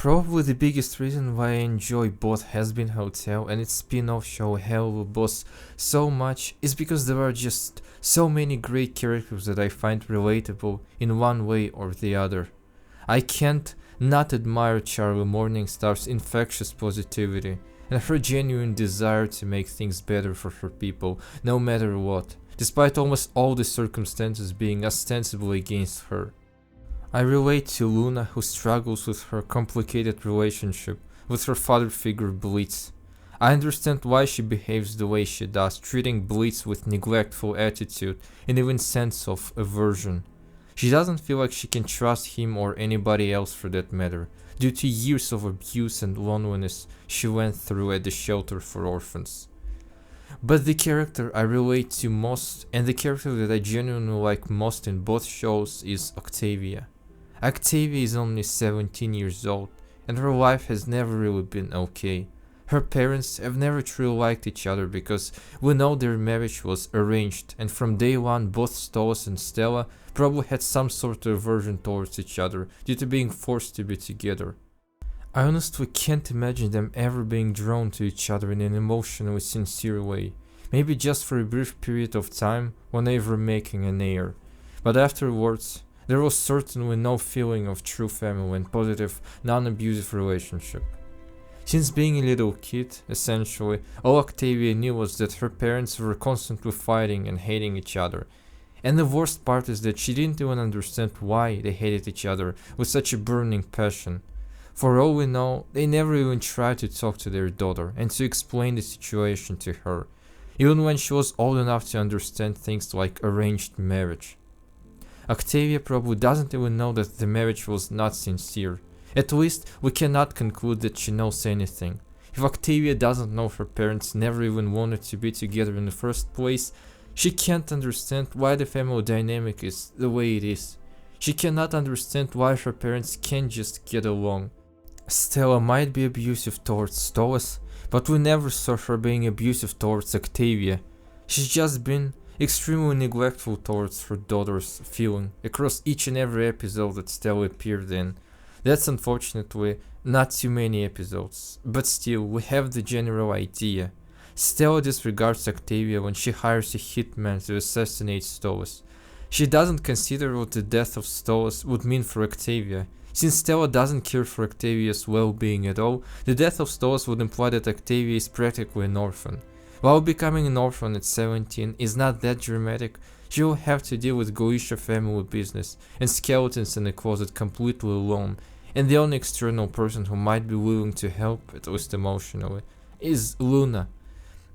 Probably the biggest reason why I enjoy both Has-Been Hotel and its spin-off show helluvaboss so much is because there are just so many great characters that I find relatable in one way or the other. I can't not admire Charlie Morningstar's infectious positivity and her genuine desire to make things better for her people no matter what, despite almost all the circumstances being ostensibly against her. I relate to Luna, who struggles with her complicated relationship with her father figure Blitz. I understand why she behaves the way she does, treating Blitz with neglectful attitude and even sense of aversion. She doesn't feel like she can trust him or anybody else for that matter, due to years of abuse and loneliness she went through at the shelter for orphans. But the character I relate to most, and the character that I genuinely like most in both shows, is Octavia. Octavia is only 17 years old, and her life has never really been okay. Her parents have never truly liked each other because we know their marriage was arranged, and from day one both Stolas and Stella probably had some sort of aversion towards each other due to being forced to be together. I honestly can't imagine them ever being drawn to each other in an emotionally sincere way, maybe just for a brief period of time when they were making an heir, but afterwards there was certainly no feeling of true family and positive, non-abusive relationship. Since being a little kid, essentially, all Octavia knew was that her parents were constantly fighting and hating each other. And the worst part is that she didn't even understand why they hated each other with such a burning passion. For all we know, they never even tried to talk to their daughter and to explain the situation to her, even when she was old enough to understand things like arranged marriage. Octavia probably doesn't even know that the marriage was not sincere. At least, we cannot conclude that she knows anything. If Octavia doesn't know her parents never even wanted to be together in the first place, she can't understand why the family dynamic is the way it is. She cannot understand why her parents can't just get along. Stella might be abusive towards Stolas, but we never saw her being abusive towards Octavia. She's just been extremely neglectful towards her daughter's feeling across each and every episode that Stella appeared in. That's unfortunately not too many episodes, but still we have the general idea. Stella disregards Octavia when she hires a hitman to assassinate Stolas. She doesn't consider what the death of Stolas would mean for Octavia. Since Stella doesn't care for Octavia's well-being at all, the death of Stolas would imply that Octavia is practically an orphan. While becoming an orphan at 17 is not that dramatic, she will have to deal with Galicia family business and skeletons in the closet completely alone, and the only external person who might be willing to help, at least emotionally, is Luna.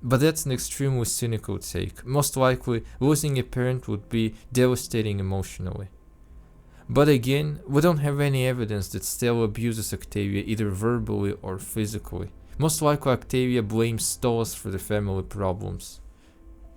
But that's an extremely cynical take. Most likely, losing a parent would be devastating emotionally. But again, we don't have any evidence that Stella abuses Octavia either verbally or physically. Most likely Octavia blames Stolas for the family problems.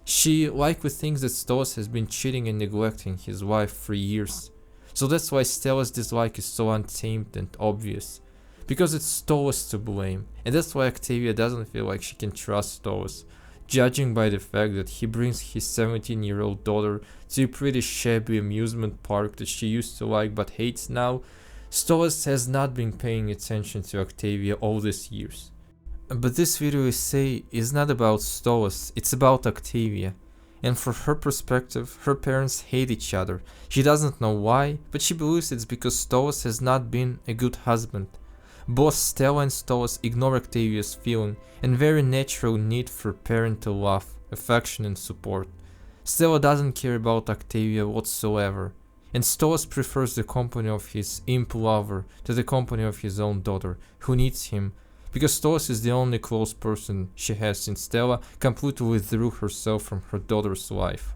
She likely thinks that Stolas has been cheating and neglecting his wife for years. So that's why Stella's dislike is so untamed and obvious. Because it's Stolas to blame, and that's why Octavia doesn't feel like she can trust Stolas, judging by the fact that he brings his 17-year-old daughter to a pretty shabby amusement park that she used to like but hates now. Stolas has not been paying attention to Octavia all these years. But this video essay is not about Stolas, it's about Octavia. And from her perspective, her parents hate each other. She doesn't know why, but she believes it's because Stolas has not been a good husband. Both Stella and Stolas ignore Octavia's feeling and very natural need for parental love, affection and support. Stella doesn't care about Octavia whatsoever, and Stolas prefers the company of his imp lover to the company of his own daughter, who needs him, because Stolas is the only close person she has since Stella completely withdrew herself from her daughter's life.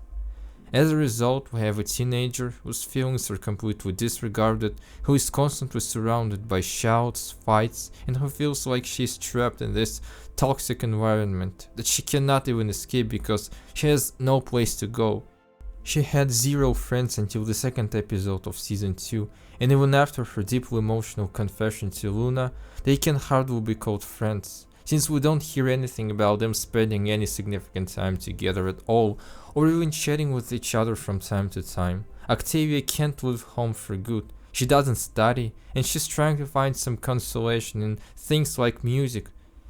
As a result, we have a teenager whose feelings are completely disregarded, who is constantly surrounded by shouts, fights, and who feels like she is trapped in this toxic environment that she cannot even escape because she has no place to go. She had zero friends until the second episode of season 2, and even after her deeply emotional confession to Luna, they can hardly be called friends, since we don't hear anything about them spending any significant time together at all, or even chatting with each other from time to time. Octavia can't leave home for good. She doesn't study, and she's trying to find some consolation in things like music,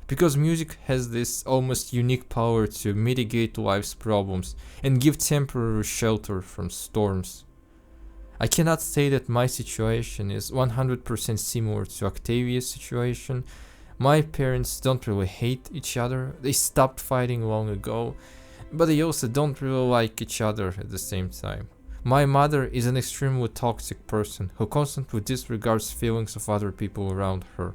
because music has this almost unique power to mitigate life's problems and give temporary shelter from storms. I cannot say that my situation is 100% similar to Octavia's situation. My parents don't really hate each other, they stopped fighting long ago, but they also don't really like each other at the same time. My mother is an extremely toxic person who constantly disregards feelings of other people around her.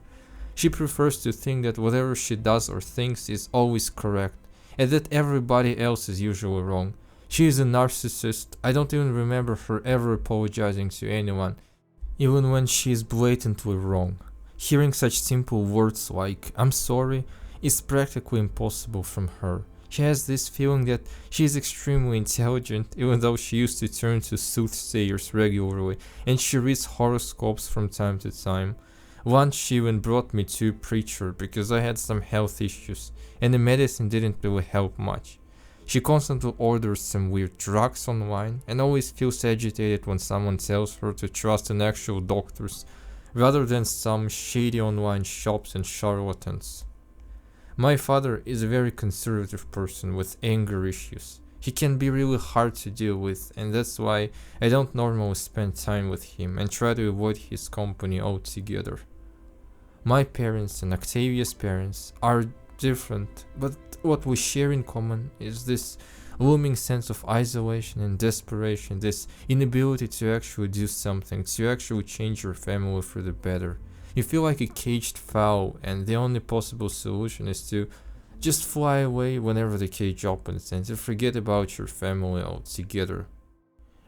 She prefers to think that whatever she does or thinks is always correct, and that everybody else is usually wrong. She is a narcissist. I don't even remember her ever apologizing to anyone, even when she is blatantly wrong. Hearing such simple words like "I'm sorry" is practically impossible from her. She has this feeling that she is extremely intelligent, even though she used to turn to soothsayers regularly, and she reads horoscopes from time to time. Once she even brought me to a preacher because I had some health issues, and the medicine didn't really help much. She constantly orders some weird drugs online and always feels agitated when someone tells her to trust in actual doctors rather than some shady online shops and charlatans. My father is a very conservative person with anger issues. He can be really hard to deal with, and that's why I don't normally spend time with him and try to avoid his company altogether. My parents and Octavia's parents are different, but what we share in common is this looming sense of isolation and desperation, this inability to actually do something, to actually change your family for the better. You feel like a caged fowl, and the only possible solution is to just fly away whenever the cage opens and to forget about your family altogether.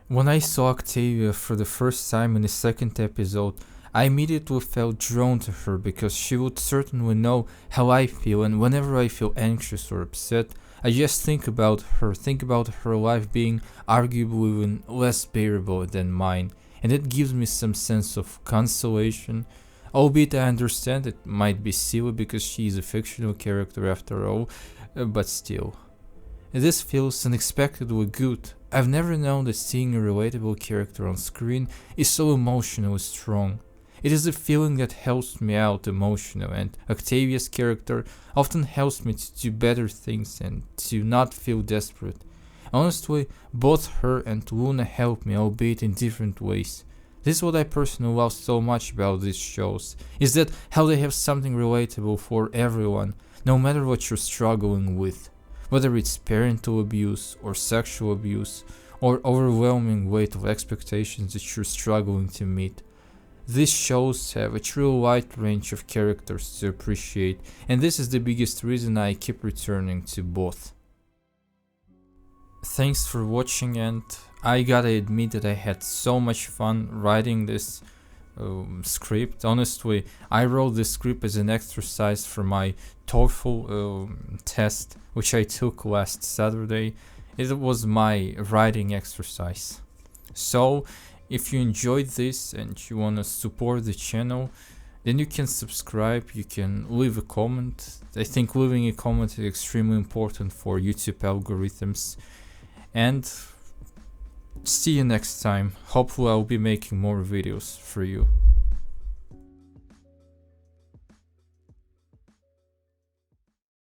When I saw Octavia for the first time in the second episode, I immediately felt drawn to her because she would certainly know how I feel, and whenever I feel anxious or upset, I just think about her life being arguably even less bearable than mine, and it gives me some sense of consolation, albeit I understand it might be silly because she is a fictional character after all, but still. This feels unexpectedly good. I've never known that seeing a relatable character on screen is so emotionally strong. It is a feeling that helps me out emotionally, and Octavia's character often helps me to do better things and to not feel desperate. Honestly, both her and Luna help me, albeit in different ways. This is what I personally love so much about these shows, is that how they have something relatable for everyone, no matter what you're struggling with. Whether it's parental abuse or sexual abuse or overwhelming weight of expectations that you're struggling to meet. These shows have a true wide range of characters to appreciate, and this is the biggest reason I keep returning to both. Thanks for watching, and I gotta admit that I had so much fun writing this script. Honestly, I wrote this script as an exercise for my TOEFL test, which I took last Saturday. It was my writing exercise. So, if you enjoyed this and you wanna support the channel, then you can subscribe, you can leave a comment. I think leaving a comment is extremely important for YouTube algorithms. And see you next time. Hopefully I'll be making more videos for you.